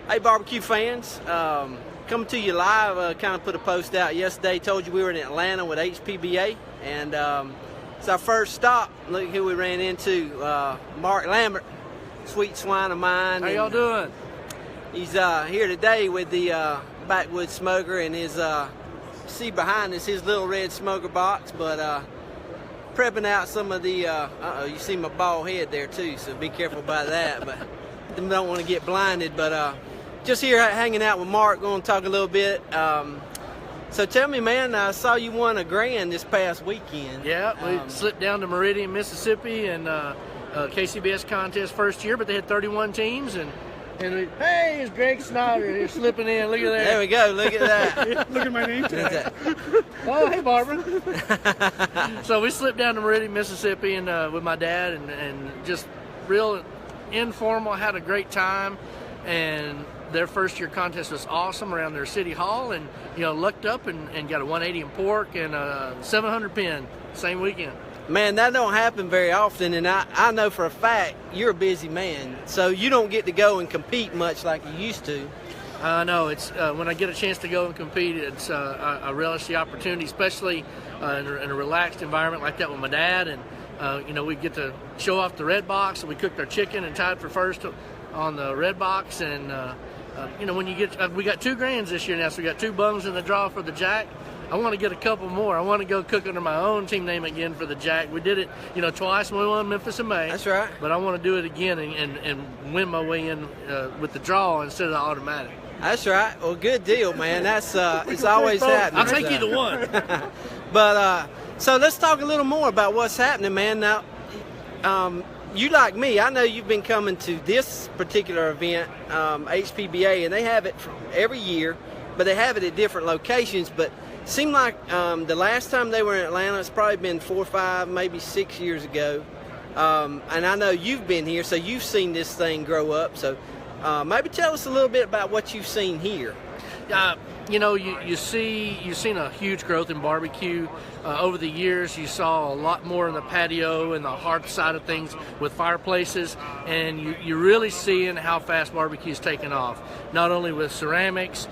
Hey, barbecue fans, coming to you live. Kind of put a post out yesterday. Told you we were in Atlanta with HPBA, and it's our first stop. Look who we ran into, Mark Lambert, sweet swine of mine. How y'all doing? He's here today with the Backwoods Smoker, and his see behind us his little red smoker box, but prepping out some of the. You see my bald head there too, so be careful about that. But don't want to get blinded, but. Just here hanging out with Mark, going to talk a little bit. So tell me, man, I saw you won a grand this past weekend. Yeah, we slipped down to Meridian, Mississippi, and KCBS contest first year, but they had 31 teams, and hey, it's Greg Snyder. He's slipping in. Look at that. There we go. Look at that. Look at my name tag. Oh, hey, Barbara. So we slipped down to Meridian, Mississippi, and with my dad, and just real informal. Had a great time, and their first year contest was awesome around their city hall, and lucked up and got a 180 in pork and a 700 pin same weekend. Man, that don't happen very often, and I know for a fact you're a busy man, so you don't get to go and compete much like you used to. No, it's when I get a chance to go and compete, it's I relish the opportunity, especially in a relaxed environment like that with my dad, and we get to show off the red box. We cooked our chicken and tied for first on the red box, and when you get, we got 2 grands this year now, so we got 2 bums in the draw for the Jack. I want to get a couple more. I want to go cook under my own team name again for the Jack. We did it, twice when we won Memphis in May. That's right. But I want to do it again and win my way in with the draw instead of the automatic. That's right. Well, good deal, man. That's it's always happening. I'll take either one. But so let's talk a little more about what's happening, man. Now, you like me, I know you've been coming to this particular event, HPBA, and they have it every year, but they have it at different locations. But it seemed like the last time they were in Atlanta, it's probably been 4, 5, maybe 6 years ago. And I know you've been here, so you've seen this thing grow up. So maybe tell us a little bit about what you've seen here. You've seen a huge growth in barbecue over the years. You saw a lot more in the patio and the hearth side of things with fireplaces, and you're really seeing how fast barbecue's taken off. Not only with ceramics,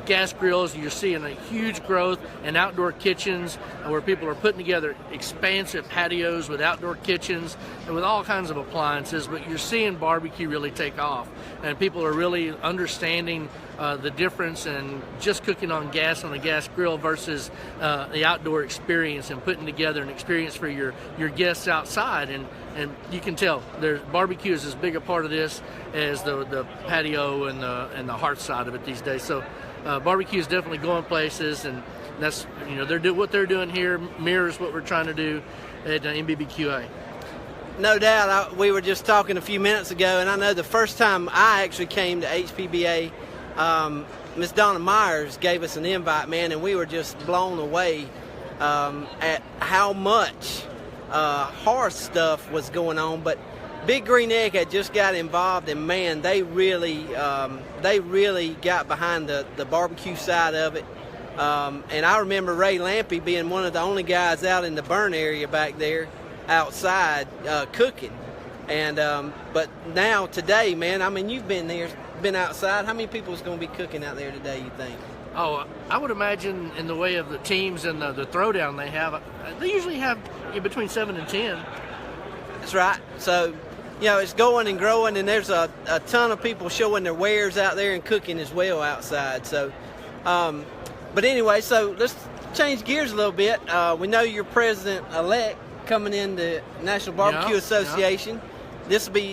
gas grills, you're seeing a huge growth in outdoor kitchens where people are putting together expansive patios with outdoor kitchens and with all kinds of appliances. But you're seeing barbecue really take off, and people are really understanding the difference in just cooking on gas on a gas grill versus the outdoor experience, and putting together an experience for your guests outside. And you can tell barbecue is as big a part of this as the patio and the hearth side of it these days. So barbecue is definitely going places, and that's what they're doing here mirrors what we're trying to do at MBBQA. No doubt. We were just talking a few minutes ago, and I know the first time I actually came to HPBA, Miss Donna Myers gave us an invite, man, and we were just blown away at how much hearth stuff was going on. But Big Green Egg had just got involved, and man, they really got behind the barbecue side of it. And I remember Ray Lampy being one of the only guys out in the burn area back there outside cooking. And but now today, man, I mean, you've been there, been outside. How many people is going to be cooking out there today, you think? Oh, I would imagine in the way of the teams and the throwdown they usually have between 7 and 10. That's right. So, it's going and growing, and there's a ton of people showing their wares out there and cooking as well outside. So, but anyway, so let's change gears a little bit. We know you're president-elect coming into National Barbecue Association. Yeah.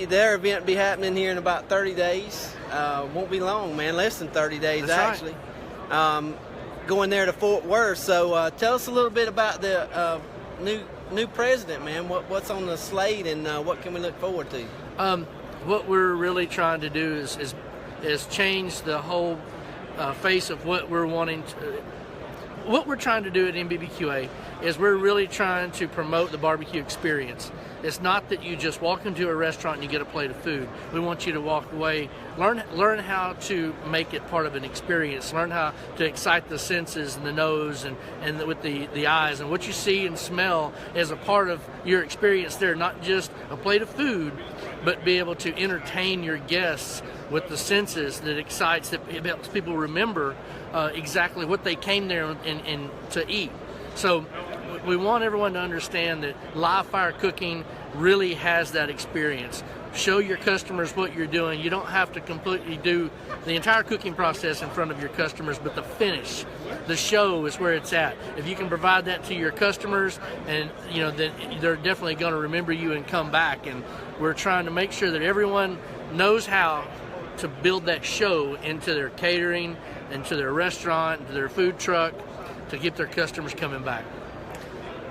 Their event will be happening here in about 30 days. Won't be long, man. Less than 30 days. That's actually. Right. Going there to Fort Worth. So tell us a little bit about the new president, man. What's on the slate, and what can we look forward to? What we're really trying to do is change the whole face of what we're wanting to. What we're trying to do at MBBQA is we're really trying to promote the barbecue experience. It's not that you just walk into a restaurant and you get a plate of food. We want you to walk away, learn how to make it part of an experience, learn how to excite the senses and the nose and with the eyes. And what you see and smell is a part of your experience there, not just a plate of food, but be able to entertain your guests with the senses that excites, that it helps people remember exactly what they came there and to eat. So we want everyone to understand that live fire cooking really has that experience. Show your customers what you're doing. You don't have to completely do the entire cooking process in front of your customers, but the finish, the show is where it's at. If you can provide that to your customers, and then they're definitely going to remember you and come back. And we're trying to make sure that everyone knows how to build that show into their catering, into their restaurant, into their food truck, to keep their customers coming back.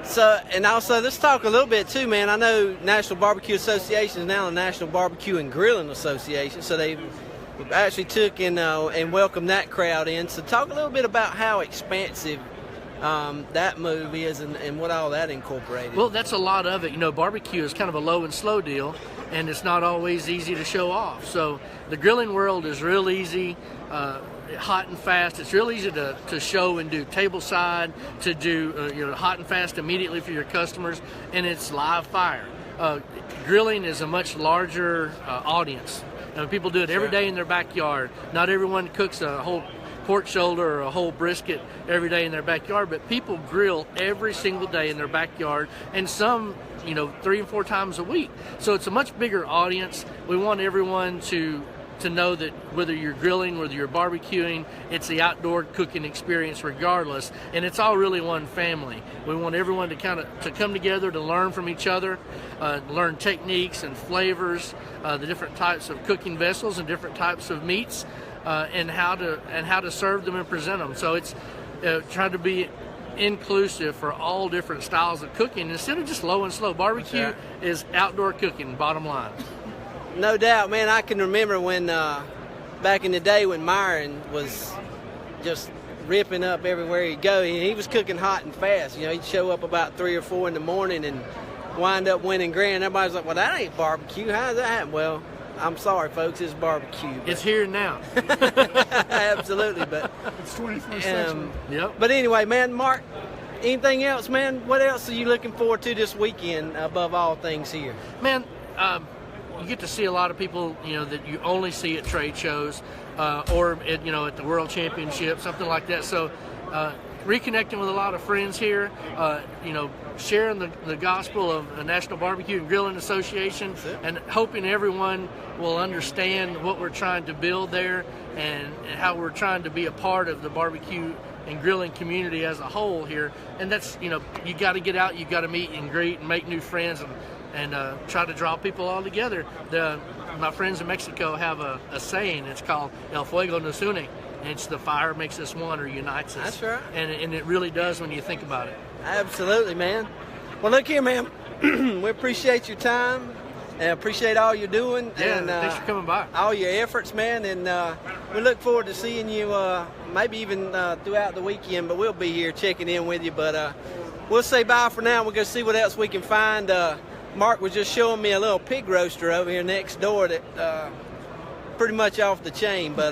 So, and also, let's talk a little bit too, man. I know National Barbecue Association is now the National Barbecue and Grilling Association, so they actually took and welcomed that crowd in. So talk a little bit about how expansive that move is and what all that incorporated. Well, that's a lot of it. Barbecue is kind of a low and slow deal, and it's not always easy to show off. So the grilling world is real easy. Hot and fast. It's real easy to show and do tableside, to do hot and fast immediately for your customers, and it's live fire. Grilling is a much larger audience. People do it every day in their backyard. Not everyone cooks a whole pork shoulder or a whole brisket every day in their backyard, but people grill every single day in their backyard, and some 3 and 4 times a week. So it's a much bigger audience. We want everyone to know that whether you're grilling, whether you're barbecuing, it's the outdoor cooking experience regardless, and it's all really one family. We want everyone to come together to learn from each other, learn techniques and flavors, the different types of cooking vessels and different types of meats, and how to serve them and present them. So it's trying to be inclusive for all different styles of cooking instead of just low and slow. Barbecue is outdoor cooking, bottom line. No doubt, man. I can remember when back in the day when Myron was just ripping up everywhere he'd go. He was cooking hot and fast. He'd show up about 3 or 4 in the morning and wind up winning grand. Everybody's like, well, that ain't barbecue. How does that happen? Well, I'm sorry, folks. It's barbecue. It's here now. Absolutely. But it's 21st century. Yep. But anyway, man, Mark, anything else, man? What else are you looking forward to this weekend above all things here? Man, you get to see a lot of people, that you only see at trade shows or at the World Championship, something like that. So reconnecting with a lot of friends here, sharing the gospel of the National Barbecue and Grilling Association, and hoping everyone will understand what we're trying to build there and how we're trying to be a part of the barbecue and grilling community as a whole here. And that's, you got to get out, you got to meet and greet and make new friends and try to draw people all together. My friends in Mexico have a saying. It's called El Fuego Nos Une. It's the fire makes us one or unites us. That's right. And it really does when you think about it. Absolutely, man. Well, look here, man. We appreciate your time and appreciate all you're doing. Yeah, and thanks for coming by. all your efforts, man. And we look forward to seeing you maybe even throughout the weekend, but we'll be here checking in with you. But we'll say bye for now. We'll go see what else we can find. Mark was just showing me a little pig roaster over here next door that pretty much off the chain, but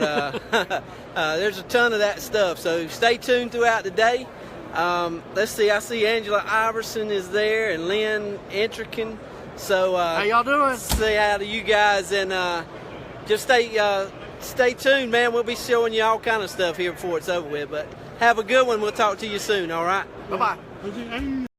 there's a ton of that stuff. So stay tuned throughout the day. Let's see, I see Angela Iverson is there and Lynn Entrican. So how y'all doing? Say hi to you guys, and just stay tuned, man. We'll be showing you all kind of stuff here before it's over with. But have a good one. We'll talk to you soon, all right? Bye-bye.